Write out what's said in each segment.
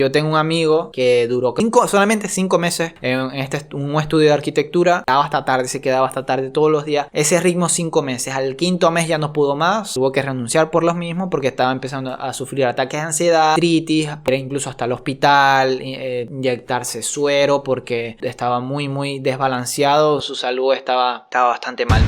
Yo tengo un amigo que duró solamente 5 meses en un estudio de arquitectura. Quedaba hasta tarde, se quedaba hasta tarde todos los días. Ese ritmo 5 meses. Al 5.º mes ya no pudo más. Tuvo que renunciar por los mismos porque estaba empezando a sufrir ataques de ansiedad, artritis, incluso hasta el hospital, inyectarse suero porque estaba muy desbalanceado. Su salud estaba bastante mal.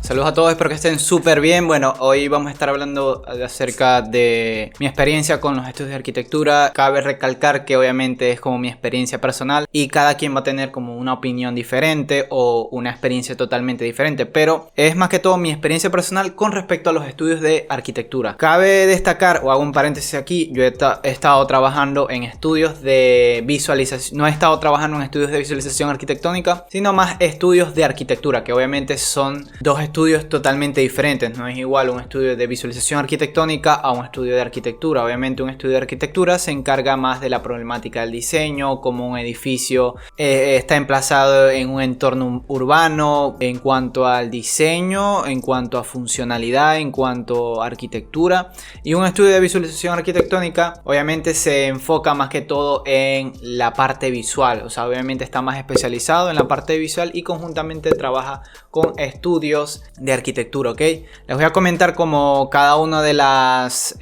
Saludos a todos, espero que estén súper bien. Bueno, hoy vamos a estar hablando acerca de mi experiencia con los estudios de arquitectura. Cabe recalcar que obviamente es como mi experiencia personal y cada quien va a tener como una opinión diferente o una experiencia totalmente diferente, pero es más que todo mi experiencia personal con respecto a los estudios de arquitectura. Cabe destacar, o hago un paréntesis aquí, yo he estado trabajando en estudios de visualización, no he estado trabajando en estudios de visualización arquitectónica, sino más estudios de arquitectura, que obviamente son dos estudios totalmente diferentes. No es igual un estudio de visualización arquitectónica a un estudio de arquitectura. Obviamente un estudio de arquitectura se encarga más de la problemática del diseño, como un edificio está emplazado en un entorno urbano, en cuanto al diseño, en cuanto a funcionalidad, en cuanto a arquitectura. Y un estudio de visualización arquitectónica obviamente se enfoca más que todo en la parte visual, o sea, obviamente está más especializado en la parte visual y conjuntamente trabaja con estudios de arquitectura, ¿ok? Les voy a comentar como cada una de las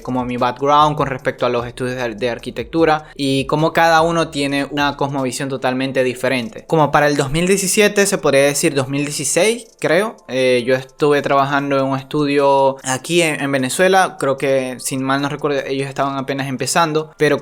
como mi background con respecto a los estudios de arquitectura y como cada uno tiene una cosmovisión totalmente diferente. Como para el 2017, se podría decir 2016, creo, yo estuve trabajando en un estudio aquí en Venezuela. Creo que, sin mal no recuerdo, ellos estaban apenas empezando, pero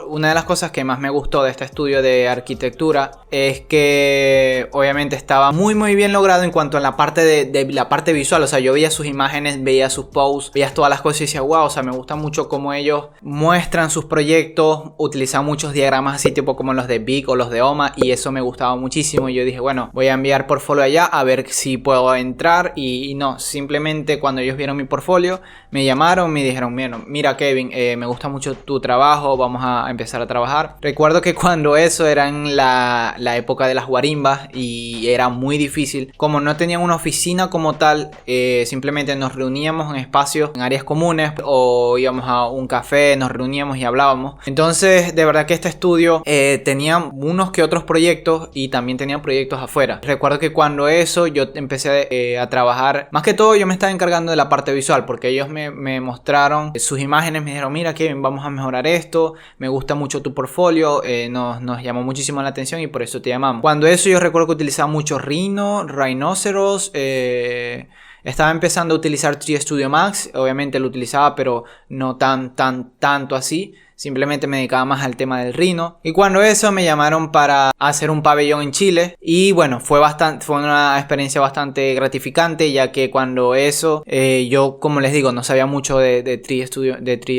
una de las cosas que más me gustó de este estudio de arquitectura es que obviamente estaba muy bien logrado en cuanto a la parte de la parte visual. O sea, yo veía sus imágenes, veía sus posts, veía todas las cosas y decía, wow, o sea, me gusta mucho cómo ellos muestran sus proyectos, utilizan muchos diagramas así tipo como los de Big o los de OMA, y eso me gustaba muchísimo. Y yo dije, bueno, voy a enviar portfolio allá a ver si puedo entrar, y no, simplemente cuando ellos vieron mi portfolio me llamaron, me dijeron, mira Kevin, me gusta mucho tu trabajo, vamos a empezar a trabajar. Recuerdo que cuando eso era en la época de las guarimbas y era muy difícil, como no tenían una oficina como tal, simplemente nos reuníamos en espacios, en áreas comunes, o íbamos a un café, nos reuníamos y hablábamos. Entonces, de verdad que este estudio tenía unos que otros proyectos y también tenía proyectos afuera. Recuerdo que cuando eso yo empecé a trabajar, más que todo yo me estaba encargando de la parte visual, porque ellos me mostraron sus imágenes, me dijeron, mira Kevin, vamos a mejorar esto, me gusta mucho tu portfolio, nos llamó muchísimo la atención y por eso te llamamos. Cuando eso yo recuerdo que utilizaba mucho Rhinoceros, estaba empezando a utilizar 3 Studio Max, obviamente lo utilizaba pero no tanto así. Simplemente me dedicaba más al tema del Rhino. Y cuando eso me llamaron para hacer un pabellón en Chile. Y bueno, fue una experiencia bastante gratificante, ya que cuando eso, yo, como les digo, no sabía mucho de 3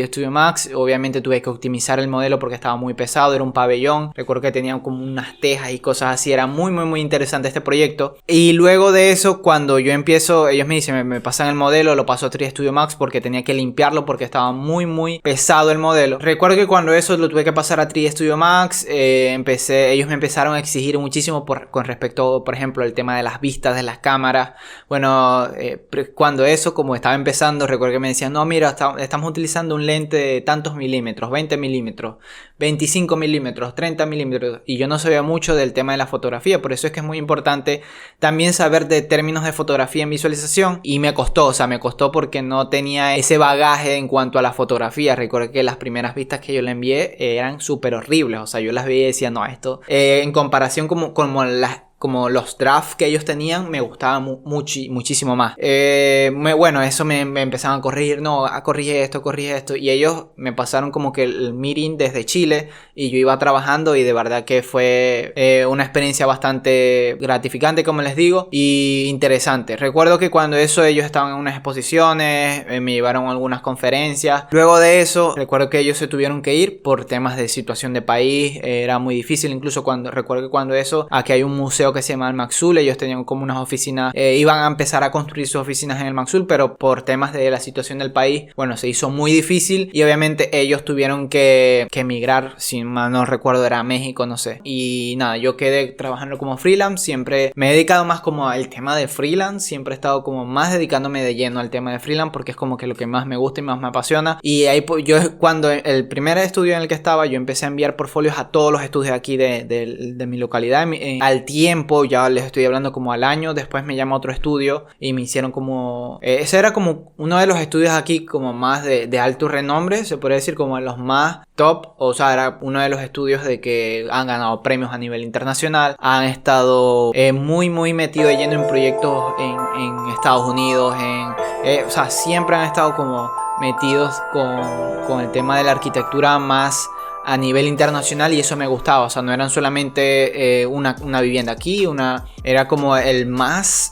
Studio Max. Obviamente tuve que optimizar el modelo porque estaba muy pesado, era un pabellón. Recuerdo que tenía como unas tejas y cosas así. Era muy interesante este proyecto. Y luego de eso, cuando yo empiezo, ellos me dicen, me pasan el modelo, lo paso a 3 Studio Max porque tenía que limpiarlo porque estaba muy pesado el modelo. Recuerdo que cuando eso lo tuve que pasar a 3 Studio Max, ellos me empezaron a exigir muchísimo con respecto, por ejemplo, al tema de las vistas de las cámaras. Bueno, cuando eso, como estaba empezando, recuerdo que me decían, no, mira, estamos utilizando un lente de tantos milímetros, 20 milímetros, 25 milímetros, 30 milímetros, y yo no sabía mucho del tema de la fotografía. Por eso es que es muy importante también saber de términos de fotografía en visualización, y me costó porque no tenía ese bagaje en cuanto a la fotografía. Recuerdo que las primeras vistas que yo le envié eran súper horribles, o sea, yo las veía y decía, no, esto en comparación como los drafts que ellos tenían, me gustaba muchísimo más. Bueno, eso me empezaban a corregir, no, corrige esto, y ellos me pasaron como que el meeting desde Chile y yo iba trabajando, y de verdad que fue una experiencia bastante gratificante, como les digo, y interesante. Recuerdo que cuando eso ellos estaban en unas exposiciones, me llevaron a algunas conferencias. Luego de eso, recuerdo que ellos se tuvieron que ir por temas de situación de país, era muy difícil. Incluso recuerdo que cuando eso, aquí hay un museo liceo que se llama el Maxul. Ellos tenían como unas oficinas, iban a empezar a construir sus oficinas en el Maxul, pero por temas de la situación del país, bueno, se hizo muy difícil y obviamente ellos tuvieron que emigrar, si mal no recuerdo era a México, no sé. Y nada, yo quedé trabajando como freelance, siempre me he dedicado más como al tema de freelance, siempre he estado como más dedicándome de lleno al tema de freelance porque es como que lo que más me gusta y más me apasiona. Y ahí yo cuando el primer estudio en el que estaba, yo empecé a enviar portfolios a todos los estudios aquí de mi localidad. Al tiempo, ya les estoy hablando como al año, después me llama otro estudio y me hicieron como... ese era como uno de los estudios aquí como más de alto renombre, se puede decir como los más top, o sea, era uno de los estudios de que han ganado premios a nivel internacional, han estado muy metidos de lleno en proyectos en Estados Unidos, o sea, siempre han estado como metidos con el tema de la arquitectura más a nivel internacional y eso me gustaba, o sea, no eran solamente una vivienda aquí, era como el más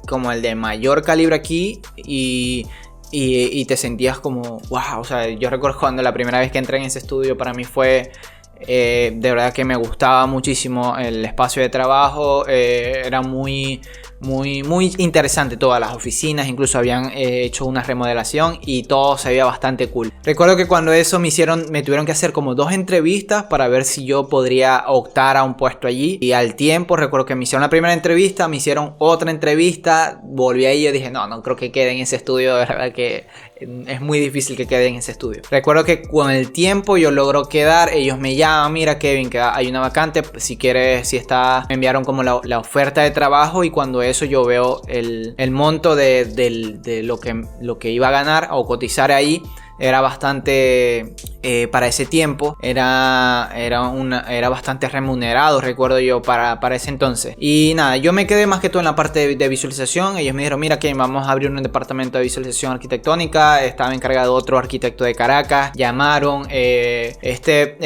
como el de mayor calibre aquí y te sentías como wow, o sea, yo recuerdo cuando la primera vez que entré en ese estudio para mí fue de verdad que me gustaba muchísimo el espacio de trabajo, era muy interesante todas las oficinas, incluso habían hecho una remodelación y todo se veía bastante cool. Recuerdo que cuando eso me tuvieron que hacer como 2 entrevistas para ver si yo podría optar a un puesto allí y al tiempo recuerdo que me hicieron la primera entrevista, me hicieron otra entrevista, volví ahí y yo dije no creo que quede en ese estudio, de verdad que es muy difícil que quede en ese estudio. Recuerdo que con el tiempo yo logro quedar, ellos me llaman, mira Kevin, que hay una vacante, si quieres, me enviaron como la oferta de trabajo y cuando eso yo veo el monto de lo que iba a ganar o cotizar ahí, era bastante para ese tiempo era bastante remunerado, recuerdo yo para ese entonces. Y nada, yo me quedé más que todo en la parte de visualización. Ellos me dijeron, mira que vamos a abrir un departamento de visualización arquitectónica, estaba encargado otro arquitecto de Caracas, llamaron, este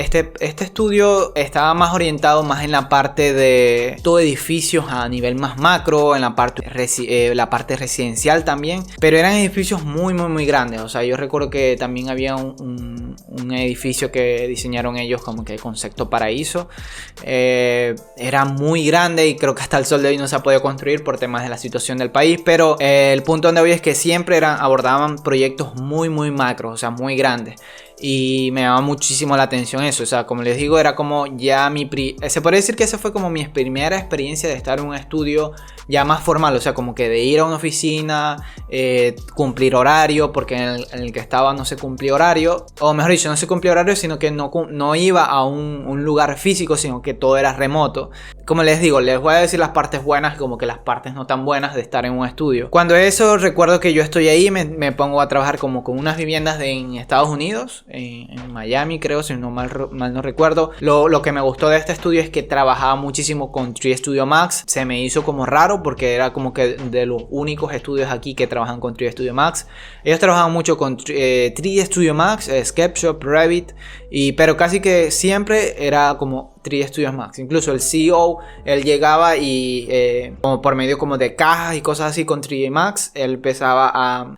estudio estaba más orientado más en la parte de todo edificios a nivel más macro, en la parte residencial también, pero eran edificios muy grandes, o sea, yo recuerdo que también había un edificio que diseñaron ellos como que concepto paraíso, era muy grande y creo que hasta el sol de hoy no se ha podido construir por temas de la situación del país, pero el punto donde voy es que siempre abordaban proyectos muy macros, o sea, muy grandes. Y me llamaba muchísimo la atención eso, o sea, como les digo, era como ya se puede decir que esa fue como mi primera experiencia de estar en un estudio ya más formal, o sea, como que de ir a una oficina, cumplir horario, porque en el que estaba no se cumplía horario, o mejor dicho, no se cumplía horario, sino que no iba a un lugar físico, sino que todo era remoto. Como les digo, les voy a decir las partes buenas como que las partes no tan buenas de estar en un estudio. Cuando eso, recuerdo que yo estoy ahí, me pongo a trabajar como con unas viviendas en Estados Unidos, en Miami creo, si no mal no recuerdo. Lo que me gustó de este estudio es que trabajaba muchísimo con 3D Studio Max. Se me hizo como raro porque era como que de los únicos estudios aquí que trabajan con 3D Studio Max. Ellos trabajaban mucho con 3D Studio Max, SketchUp, Revit, pero casi que siempre era como 3D Studio Max. Incluso el CEO, él llegaba y como por medio como de cajas y cosas así con 3D Max, él empezaba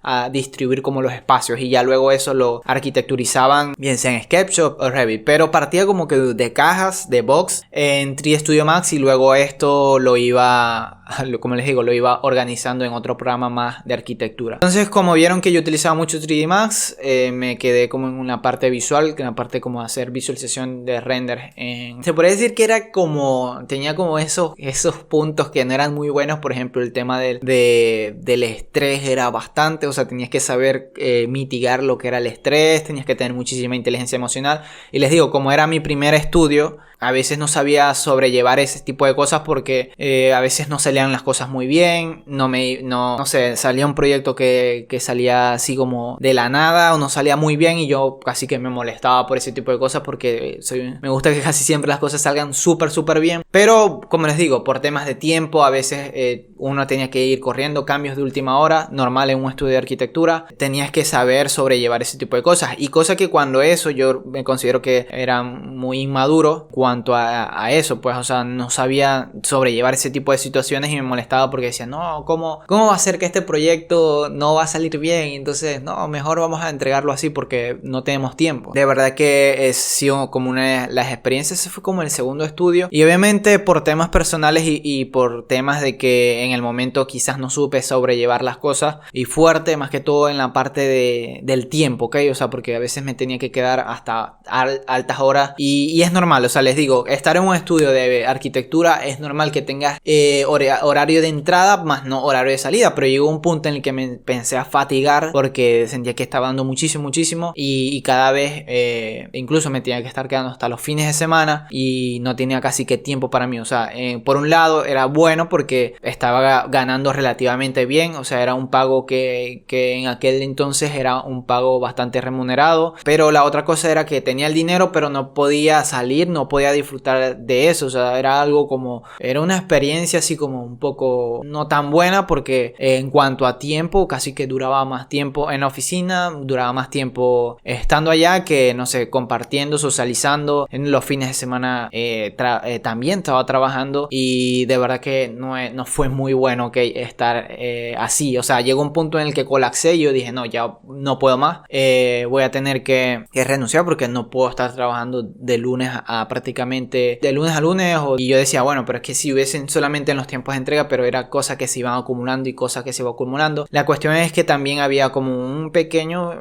a distribuir como los espacios y ya luego eso lo arquitecturizaban bien sea en SketchUp o Revit, pero partía como que de cajas, de box en 3D Studio Max y luego esto lo iba, como les digo, lo iba organizando en otro programa más de arquitectura. Entonces, como vieron que yo utilizaba mucho 3D Max, me quedé como en una parte visual, en la parte como hacer visualización de render. Se podría decir que era como, tenía como esos puntos que no eran muy buenos. Por ejemplo, el tema del estrés era bastante, o sea, tenías que saber mitigar lo que era el estrés, tenías que tener muchísima inteligencia emocional. Y les digo, como era mi primer estudio, a veces no sabía sobrellevar ese tipo de cosas porque a veces no salían las cosas muy bien, no sé, salía un proyecto que salía así como de la nada o no salía muy bien y yo casi que me molestaba por ese tipo de cosas porque me gusta que casi siempre las cosas salgan súper bien, pero como les digo, por temas de tiempo a veces uno tenía que ir corriendo, cambios de última hora, normal en un estudio de arquitectura, tenías que saber sobrellevar ese tipo de cosas y cosa que cuando eso yo me considero que era muy inmaduro, cuanto a eso, pues, o sea, no sabía sobrellevar ese tipo de situaciones y me molestaba porque decía, no, ¿cómo va a ser que este proyecto no va a salir bien? Entonces, no, mejor vamos a entregarlo así porque no tenemos tiempo. De verdad que es sido como una de las experiencias, ese fue como el segundo estudio, y obviamente por temas personales y por temas de que en el momento quizás no supe sobrellevar las cosas, y fuerte más que todo en la parte del tiempo, ¿ok? O sea, porque a veces me tenía que quedar hasta altas horas y es normal, o sea, les digo, estar en un estudio de arquitectura es normal que tengas horario de entrada más no horario de salida, pero llegó un punto en el que me pensé a fatigar porque sentía que estaba dando muchísimo y cada vez incluso me tenía que estar quedando hasta los fines de semana y no tenía casi que tiempo para mí. O sea, por un lado era bueno porque estaba ganando relativamente bien, o sea, era un pago que en aquel entonces era un pago bastante remunerado, pero la otra cosa era que tenía el dinero pero no podía salir, no podía disfrutar de eso. O sea, era algo como, era una experiencia así como un poco no tan buena porque en cuanto a tiempo casi que duraba más tiempo en la oficina, duraba más tiempo estando allá que, no sé, compartiendo, socializando. En los fines de semana también estaba trabajando y de verdad que no fue muy bueno, ok, estar así. O sea, llegó un punto en el que colapsé y yo dije, no, ya no puedo más, voy a tener que renunciar porque no puedo estar trabajando de lunes a prácticamente de lunes a lunes. Y yo decía, bueno, pero es que si hubiesen solamente en los tiempos de entrega, pero era cosa que se iban acumulando y cosas que se iban acumulando. La cuestión es que también había como un pequeño,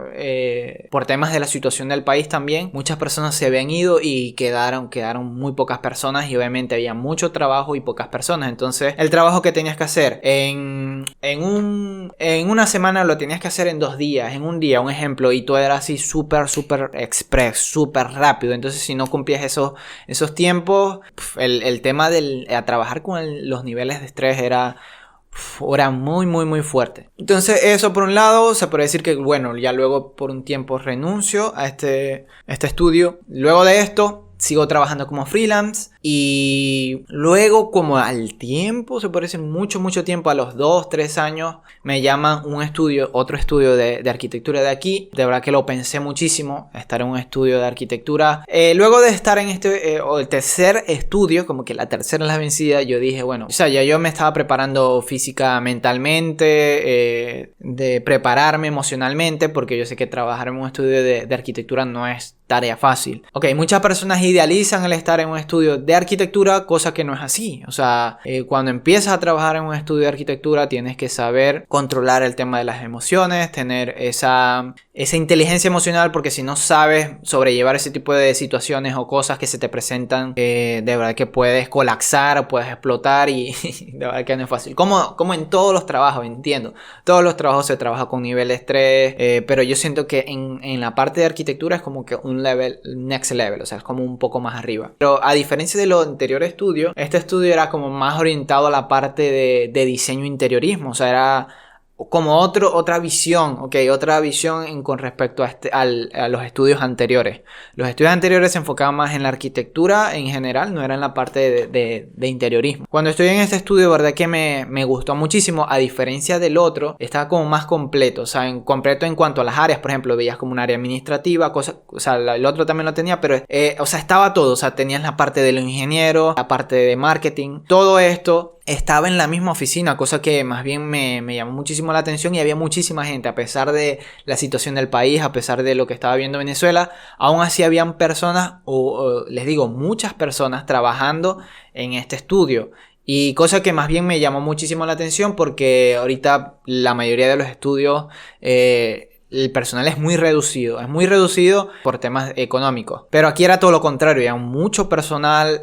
por temas de la situación del país también, muchas personas se habían ido y quedaron muy pocas personas y obviamente había mucho trabajo y pocas personas. Entonces el trabajo que tenías que hacer en una semana lo tenías que hacer en 2 días, en un día, un ejemplo, y todo era así súper express, súper rápido. Entonces si no cumplías esos tiempos, el tema a trabajar con los niveles de estrés era muy fuerte. Entonces eso por un lado, se puede decir que bueno, ya luego por un tiempo renuncio a este estudio. Luego de esto sigo trabajando como freelance y luego como al tiempo, se puede decir mucho tiempo, a los 2-3 años me llaman otro estudio de arquitectura de aquí. De verdad que lo pensé muchísimo, estar en un estudio de arquitectura. Luego de estar en el tercer estudio, como que la tercera es la vencida, yo dije, bueno, o sea, ya yo me estaba preparando física, mentalmente, de prepararme emocionalmente, porque yo sé que trabajar en un estudio de arquitectura no es tarea fácil. Ok, muchas personas idealizan el estar en un estudio de arquitectura, cosa que no es así. O sea, cuando empiezas a trabajar en un estudio de arquitectura tienes que saber controlar el tema de las emociones, tener esa inteligencia emocional, porque si no sabes sobrellevar ese tipo de situaciones o cosas que se te presentan, de verdad que puedes colapsar, puedes explotar y de verdad que no es fácil. Como en todos los trabajos, entiendo. Todos los trabajos se trabaja con nivel de estrés, pero yo siento que en la parte de arquitectura es como que un next level, o sea, es como un poco más arriba. Pero a diferencia de los anteriores estudios, este estudio era como más orientado a la parte de diseño interiorismo, o sea, era como otra visión, ok, otra visión con respecto a los estudios anteriores. Los estudios anteriores se enfocaban más en la arquitectura en general, no era en la parte de interiorismo. Cuando estoy en este estudio, verdad que me gustó muchísimo, a diferencia del otro, estaba como más completo, o sea, completo en cuanto a las áreas. Por ejemplo, veías como un área administrativa, o sea, el otro también lo tenía, pero, o sea, estaba todo, o sea, tenías la parte de los ingenieros, la parte de marketing, todo esto estaba en la misma oficina, cosa que más bien me llamó muchísimo la atención, y había muchísima gente, a pesar de la situación del país, a pesar de lo que estaba viendo Venezuela, aún así habían personas, les digo, muchas personas trabajando en este estudio. Y cosa que más bien me llamó muchísimo la atención porque ahorita la mayoría de los estudios, el personal es muy reducido por temas económicos. Pero aquí era todo lo contrario, había mucho personal,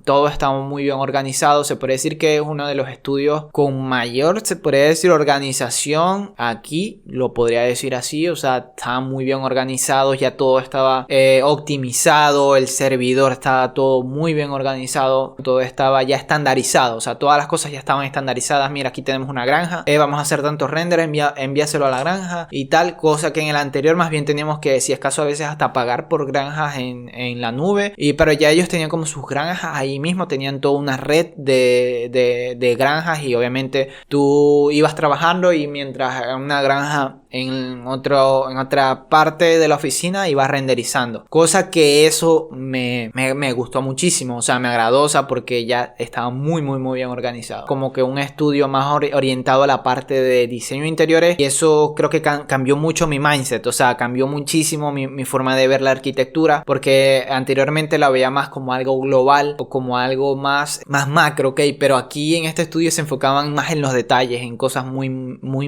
todo estaba muy bien organizado. Se puede decir que es uno de los estudios con mayor, se podría decir, organización aquí, lo podría decir así. O sea, estaban muy bien organizados, ya todo estaba optimizado, el servidor estaba todo muy bien organizado, todo estaba ya estandarizado, o sea, todas las cosas ya estaban estandarizadas. Mira, aquí tenemos una granja, vamos a hacer tantos renders, envíaselo a la granja y tal. Cosa que en el anterior más bien teníamos que, si es caso, a veces hasta pagar por granjas en la nube. Pero ya ellos tenían como sus granjas ahí mismo, tenían toda una red de granjas, y obviamente tú ibas trabajando y mientras una granja en otra parte de la oficina iba renderizando. Cosa que eso me gustó muchísimo, o sea, me agradó, o sea, porque ya estaba muy bien organizado. Como que un estudio más orientado a la parte de diseño de interiores, y eso creo que cambió mucho mi mindset, o sea, cambió muchísimo mi forma de ver la arquitectura, porque anteriormente la veía más como algo global o como algo más macro, ok, pero aquí en este estudio se enfocaban más en los detalles, en cosas muy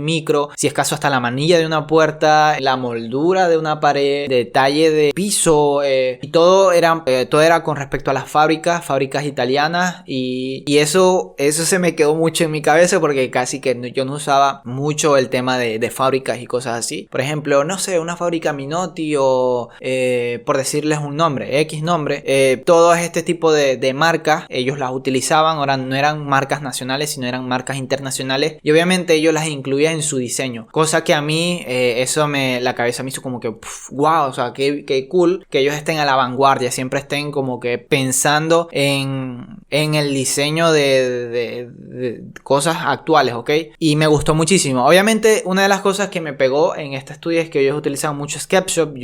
micro, si es caso hasta la manilla de una puerta, la moldura de una pared, detalle de piso, y todo era con respecto a las fábricas italianas, y eso se me quedó mucho en mi cabeza, porque casi que yo no usaba mucho el tema de fábricas y cosas así. Por ejemplo, no sé, una fábrica Minotti o por decirles un nombre, X nombre, todo este tipo de marcas ellos las utilizaban. Ahora no eran marcas nacionales, sino eran marcas internacionales, y obviamente ellos las incluían en su diseño, cosa que a mí la cabeza me hizo como que wow, o sea, qué cool que ellos estén a la vanguardia, siempre estén como que pensando en el diseño de cosas actuales, ¿ok? Y me gustó muchísimo. Obviamente una de las cosas que me pegó en este estudio es que ellos utilizaban mucho SketchUp.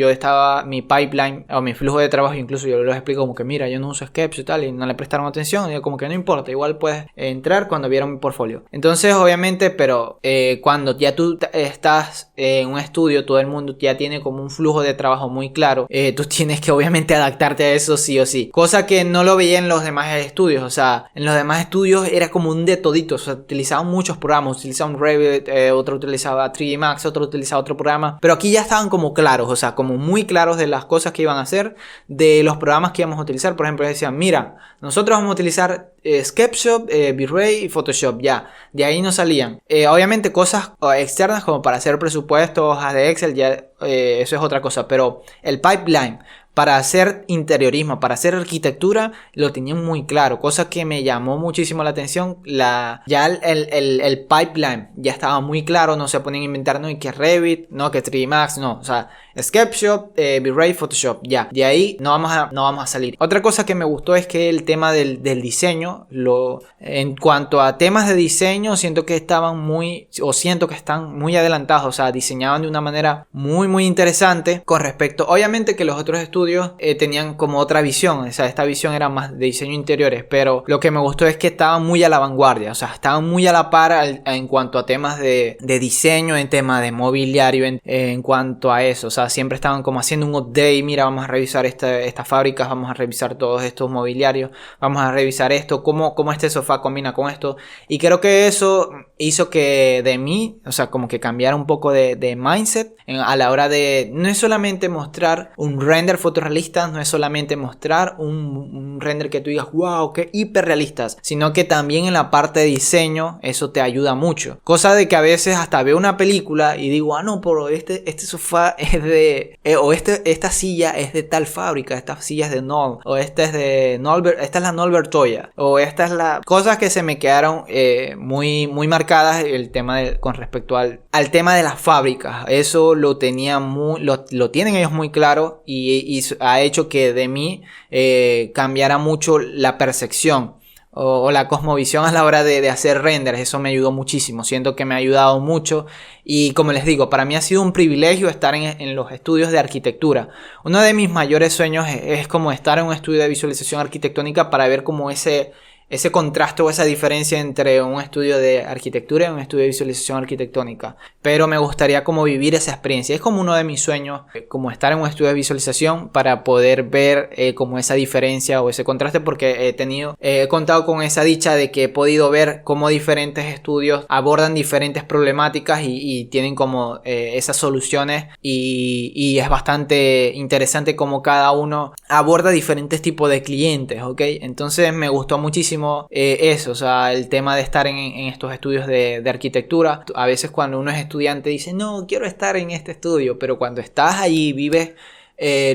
Mi pipeline o mi flujo de trabajo, incluso yo les explico como que mira, yo no uso SketchUp y tal, y no le prestaron atención, y yo como que no importa, igual puedes entrar cuando vieron mi portfolio. Entonces obviamente, pero cuando ya tú estás en un estudio, todo el mundo ya tiene como un flujo de trabajo muy claro, tú tienes que obviamente adaptarte a eso sí o sí, cosa que no lo veía en los demás estudios. O sea, en los demás estudios era como un de todito, o sea, utilizaban muchos programas, utilizaban Revit, otro utilizaba 3D Max, otro utilizaba otro programa, pero aquí ya estaban como claros, o sea, como muy claros de las cosas que iban a hacer, de los programas que íbamos a utilizar. Por ejemplo, decían, mira, nosotros vamos a utilizar SketchUp, V-Ray y Photoshop, ya, de ahí no salían. Obviamente cosas externas como para hacer presupuestos, hojas de Excel, ya eso es otra cosa, pero el pipeline para hacer interiorismo, para hacer arquitectura, lo tenían muy claro, cosa que me llamó muchísimo la atención. Ya el pipeline ya estaba muy claro, no se ponían a inventar, no, y que Revit, no, que 3D Max, no, o sea, SketchUp, V-Ray, Photoshop, ya, de ahí no vamos a salir. Otra cosa que me gustó es que el tema del diseño, en cuanto a temas de diseño, siento que están muy adelantados, o sea, diseñaban de una manera muy interesante con respecto, obviamente que los otros estudios tenían como otra visión, o sea, esta visión era más de diseño interiores, pero lo que me gustó es que estaban muy a la vanguardia, o sea, estaban muy a la par en cuanto a temas de diseño, en tema de mobiliario, en cuanto a eso, o sea, siempre estaban como haciendo un update, mira, vamos a revisar estas fábricas, vamos a revisar todos estos mobiliarios, vamos a revisar esto, cómo este sofá combina con esto, y creo que eso hizo que de mí, o sea, como que cambiara un poco de mindset a la hora de, no es solamente mostrar un render fotorrealista, no es solamente mostrar un render que tú digas, wow, qué hiperrealistas, sino que también en la parte de diseño eso te ayuda mucho, cosa de que a veces hasta veo una película y digo, no, pero este sofá es de, o esta silla es de tal fábrica, esta silla es de Knoll, o esta es de Norbert, esta es la Norbert Toya, o esta es la, cosas que se me quedaron muy marcadas, el tema con respecto al tema de las fábricas. Eso lo tienen ellos muy claro, y ha hecho que de mí cambiara mucho la percepción o la cosmovisión a la hora de hacer renders. Eso me ayudó muchísimo, siento que me ha ayudado mucho, y como les digo, para mí ha sido un privilegio estar en los estudios de arquitectura. Uno de mis mayores sueños es como estar en un estudio de visualización arquitectónica para ver como ese contraste o esa diferencia entre un estudio de arquitectura y un estudio de visualización arquitectónica, pero me gustaría como vivir esa experiencia. Es como uno de mis sueños, como estar en un estudio de visualización para poder ver como esa diferencia o ese contraste, porque he contado con esa dicha de que he podido ver cómo diferentes estudios abordan diferentes problemáticas y tienen como esas soluciones, y es bastante interesante cómo cada uno aborda diferentes tipos de clientes, ¿ok? Entonces me gustó muchísimo eso, o sea, el tema de estar en estos estudios de arquitectura. A veces cuando uno es estudiante dice, no, quiero estar en este estudio, pero cuando estás ahí vives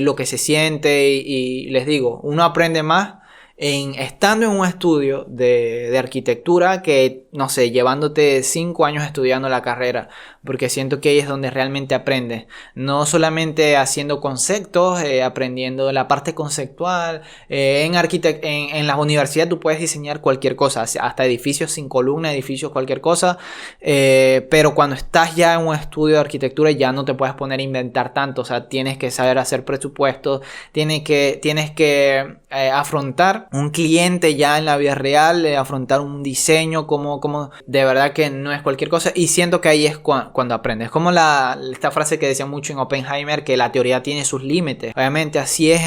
lo que se siente, y les digo, uno aprende más estando en un estudio de arquitectura que, no sé, llevándote 5 años estudiando la carrera, porque siento que ahí es donde realmente aprendes, no solamente haciendo conceptos, aprendiendo la parte conceptual. En la universidad tú puedes diseñar cualquier cosa, hasta edificios sin columna, edificios cualquier cosa, pero cuando estás ya en un estudio de arquitectura ya no te puedes poner a inventar tanto, o sea, tienes que saber hacer presupuestos, tienes que afrontar un cliente ya en la vida real, afrontar un diseño, como de verdad que no es cualquier cosa, y siento que ahí es cuando aprendes, como esta frase que decía mucho en Oppenheimer, que la teoría tiene sus límites. Obviamente así es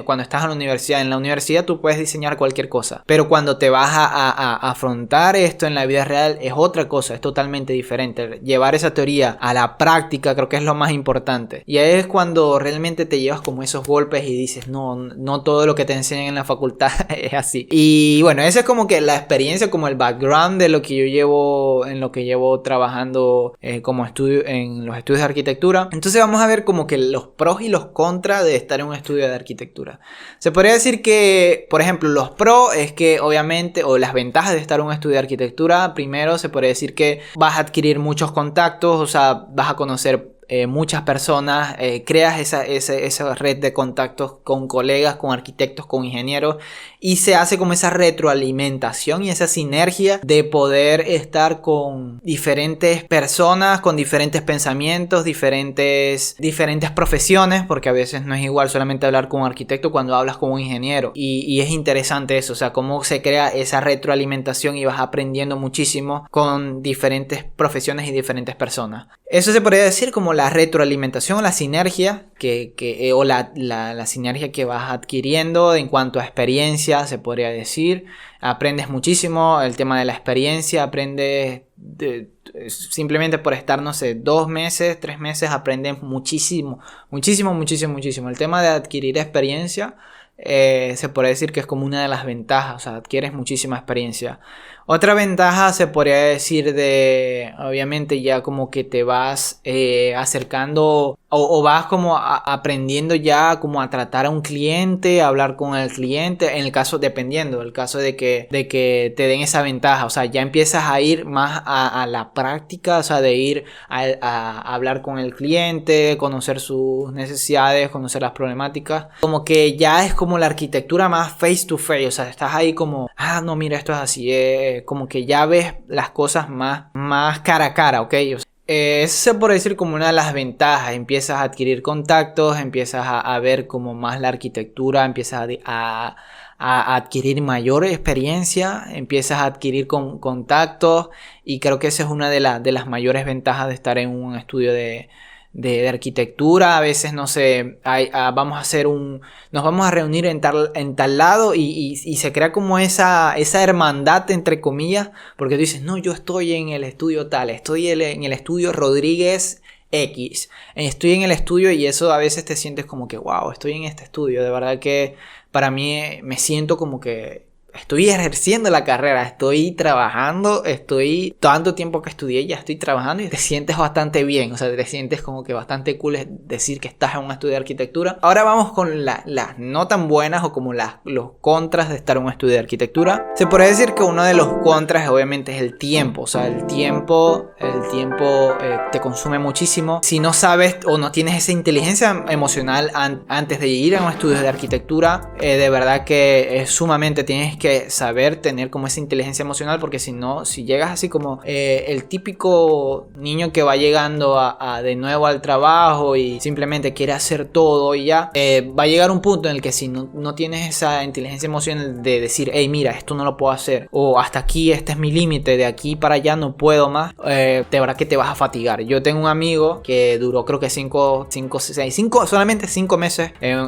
cuando estás en la universidad tú puedes diseñar cualquier cosa, pero cuando te vas a afrontar esto en la vida real es otra cosa, es totalmente diferente. Llevar esa teoría a la práctica creo que es lo más importante, y ahí es cuando realmente te llevas como esos golpes y dices, no todo lo que te enseñan en la facultad es así. Y bueno, esa es como que la experiencia, como el background de lo que yo llevo trabajando como estudio en los estudios de arquitectura. Entonces vamos a ver como que los pros y los contras de estar en un estudio de arquitectura. Se podría decir que, por ejemplo, los pros es que obviamente, o las ventajas de estar en un estudio de arquitectura, primero se podría decir que vas a adquirir muchos contactos, o sea, vas a conocer muchas personas, creas esa red de contactos con colegas, con arquitectos, con ingenieros, y se hace como esa retroalimentación y esa sinergia de poder estar con diferentes personas, con diferentes pensamientos, diferentes profesiones, porque a veces no es igual solamente hablar con un arquitecto cuando hablas con un ingeniero, y es interesante eso, o sea, cómo se crea esa retroalimentación y vas aprendiendo muchísimo con diferentes profesiones y diferentes personas. Eso se podría decir como la retroalimentación o la sinergia o la sinergia que vas adquiriendo en cuanto a experiencia, se podría decir. Aprendes muchísimo el tema de la experiencia, aprendes simplemente por estar, no sé, 2 meses, 3 meses, aprendes muchísimo. El tema de adquirir experiencia se puede decir que es como una de las ventajas, o sea, adquieres muchísima experiencia. Otra ventaja se podría decir obviamente ya como que te vas acercando o vas como aprendiendo ya como a tratar a un cliente, a hablar con el cliente, en el caso, dependiendo del caso de que te den esa ventaja, o sea, ya empiezas a ir más a la práctica, o sea, de ir a hablar con el cliente, conocer sus necesidades, conocer las problemáticas, como que ya es como la arquitectura más face to face, o sea, estás ahí como, no, mira, esto es así, como que ya ves las cosas más cara a cara, ¿ok? O sea, eso se puede decir como una de las ventajas. Empiezas a adquirir contactos, empiezas a ver como más la arquitectura, empiezas a adquirir mayor experiencia, empiezas a adquirir contactos, y creo que esa es una de las mayores ventajas de estar en un estudio de arquitectura. A veces, no sé, nos vamos a reunir en tal lado y se crea como esa hermandad, entre comillas, porque tú dices, no, yo estoy en el estudio tal, estoy en el estudio Rodríguez X, estoy en el estudio, y eso a veces te sientes como que, wow, estoy en este estudio. De verdad que para mí me siento como que estoy ejerciendo la carrera, estoy trabajando, estoy tanto tiempo que estudié, ya estoy trabajando, y te sientes bastante bien, o sea, te sientes como que bastante cool decir que estás en un estudio de arquitectura. Ahora vamos con las no tan buenas, o como los contras de estar en un estudio de arquitectura. Se puede decir que uno de los contras obviamente es el tiempo, o sea, el tiempo te consume muchísimo. Si no sabes o no tienes esa inteligencia emocional antes de ir a un estudio de arquitectura, de verdad que sumamente tienes que saber tener como esa inteligencia emocional, porque si no, si llegas así como el típico niño que va llegando de nuevo al trabajo y simplemente quiere hacer todo y ya, va a llegar un punto en el que si no tienes esa inteligencia emocional de decir, hey, mira, esto no lo puedo hacer, o hasta aquí, este es mi límite, de aquí para allá no puedo más, de verdad que te vas a fatigar. Yo tengo un amigo que duró creo que solamente 5 meses en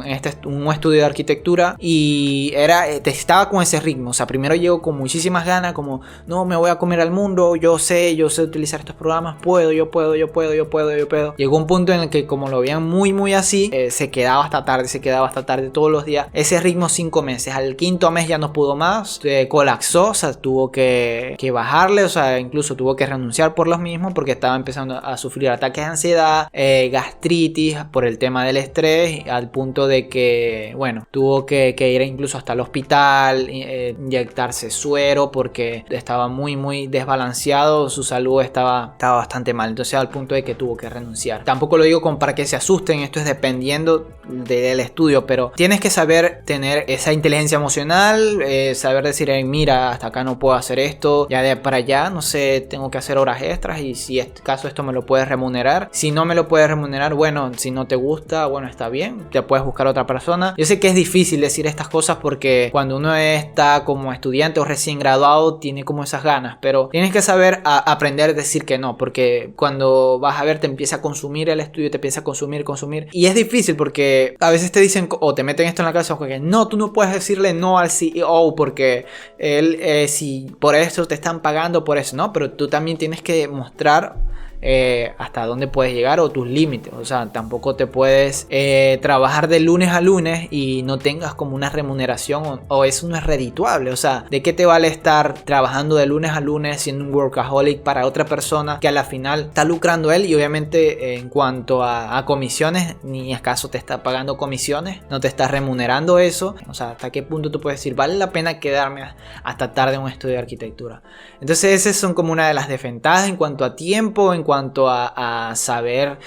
un estudio de arquitectura, y estaba con ese ritmo. O sea, primero llego con muchísimas ganas, como no, me voy a comer al mundo, yo sé utilizar estos programas, yo puedo. Llegó un punto en el que como lo veían muy así, se quedaba hasta tarde todos los días. Ese ritmo 5 meses. Al quinto mes ya no pudo más, colapsó, o sea, tuvo que bajarle, o sea, incluso tuvo que renunciar por los mismos porque estaba empezando a sufrir ataques de ansiedad, gastritis por el tema del estrés, al punto de que, bueno, tuvo que ir incluso hasta el hospital, inyectarse suero porque estaba muy desbalanceado, su salud estaba bastante mal, entonces al punto de que tuvo que renunciar. Tampoco lo digo como para que se asusten, esto es dependiendo del estudio, pero tienes que saber tener esa inteligencia emocional, saber decir, mira, hasta acá no puedo hacer esto, ya de para allá, no sé, tengo que hacer horas extras y si es caso esto me lo puedes remunerar. Si no me lo puedes remunerar, bueno, si no te gusta, bueno, está bien, te puedes buscar otra persona. Yo sé que es difícil decir estas cosas porque cuando uno está como estudiante o recién graduado tiene como esas ganas, pero tienes que saber aprender a decir que no, porque cuando vas a ver te empieza a consumir el estudio, te empieza a consumir y es difícil porque a veces te dicen o te meten esto en la cabeza que no, tú no puedes decirle no al CEO porque él si por eso te están pagando por eso, no, pero tú también tienes que mostrar hasta dónde puedes llegar o tus límites. O sea, tampoco te puedes trabajar de lunes a lunes y no tengas como una remuneración o eso no es redituable. O sea, ¿de qué te vale estar trabajando de lunes a lunes siendo un workaholic para otra persona que a la final está lucrando él y obviamente en cuanto a comisiones ni acaso te está pagando comisiones, no te está remunerando eso? O sea, ¿hasta qué punto tú puedes decir vale la pena quedarme hasta tarde en un estudio de arquitectura? Entonces esas son como una de las desventajas en cuanto a tiempo, en cuanto a saber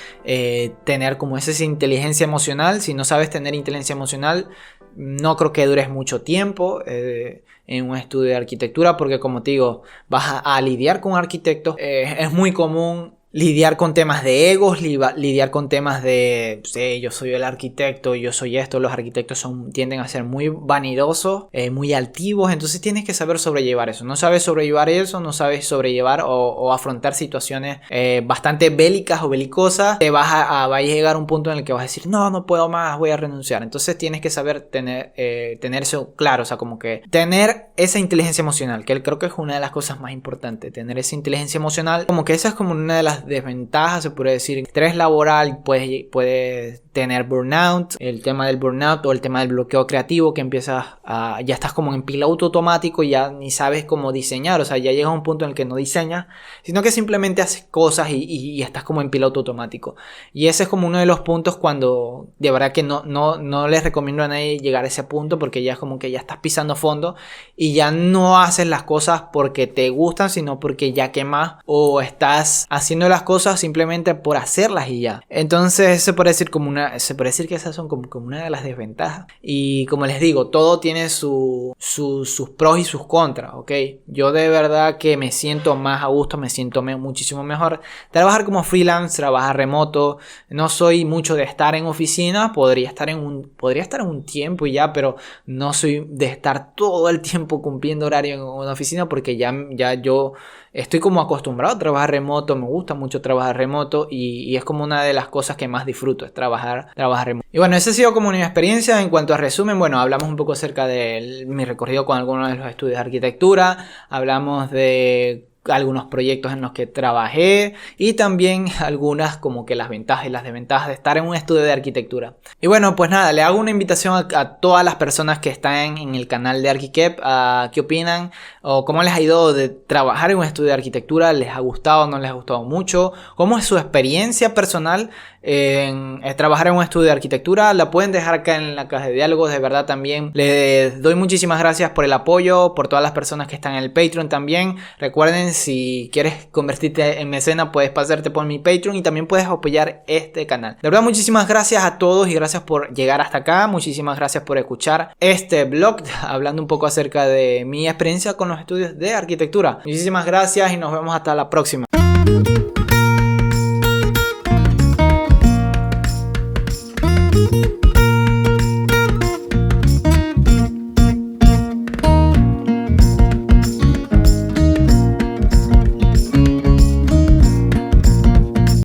tener como esa inteligencia emocional. Si no sabes tener inteligencia emocional, no creo que dures mucho tiempo en un estudio de arquitectura, porque como te digo, vas a lidiar con arquitectos. Es muy común lidiar con temas de egos, lidiar con temas de yo soy el arquitecto, yo soy esto. Los arquitectos tienden a ser muy vanidosos, muy altivos, entonces tienes que saber sobrellevar eso. No sabes sobrellevar eso, no sabes sobrellevar o afrontar situaciones bastante bélicas o belicosas, te va a llegar a un punto en el que vas a decir no puedo más, voy a renunciar. Entonces tienes que saber tener eso claro, o sea, como que tener esa inteligencia emocional, que creo que es una de las cosas más importantes, tener esa inteligencia emocional. Como que esa es como una de las desventajas, se puede decir. Estrés laboral, puedes tener burnout, el tema del burnout o el tema del bloqueo creativo, que ya estás como en piloto automático y ya ni sabes cómo diseñar, o sea, ya llegas a un punto en el que no diseñas, sino que simplemente haces cosas y estás como en piloto automático. Y ese es como uno de los puntos cuando de verdad que no les recomiendo a nadie llegar a ese punto, porque ya es como que ya estás pisando fondo y ya no haces las cosas porque te gustan, sino porque ya quemas o estás haciendo las cosas simplemente por hacerlas y ya. Entonces se puede decir que esas son como una de las desventajas. Y como les digo, todo tiene sus pros y sus contras, ¿ok? Yo de verdad que me siento más a gusto, me siento muchísimo mejor trabajar como freelance, trabajar remoto. No soy mucho de estar en oficina, podría estar en un tiempo y ya, pero no soy de estar todo el tiempo cumpliendo horario en una oficina, porque ya yo estoy como acostumbrado a trabajar remoto, me gusta mucho trabajar remoto y es como una de las cosas que más disfruto, es trabajar remoto. Y bueno, esa ha sido como mi experiencia. En cuanto a resumen, bueno, hablamos un poco acerca de mi recorrido con algunos de los estudios de arquitectura, hablamos de algunos proyectos en los que trabajé y también algunas como que las ventajas y las desventajas de estar en un estudio de arquitectura. Y bueno, pues nada, le hago una invitación a todas las personas que están en el canal de ArchiKep a qué opinan o cómo les ha ido de trabajar en un estudio de arquitectura. ¿Les ha gustado, no les ha gustado mucho? ¿Cómo es su experiencia personal en trabajar en un estudio de arquitectura? La pueden dejar acá en la caja de diálogos. De verdad también les doy muchísimas gracias por el apoyo, por todas las personas que están en el Patreon también. Recuerden, si quieres convertirte en mecena, puedes pasarte por mi Patreon y también puedes apoyar este canal. De verdad, muchísimas gracias a todos y gracias por llegar hasta acá. Muchísimas gracias por escuchar este vlog hablando un poco acerca de mi experiencia con los estudios de arquitectura. Muchísimas gracias y nos vemos hasta la próxima.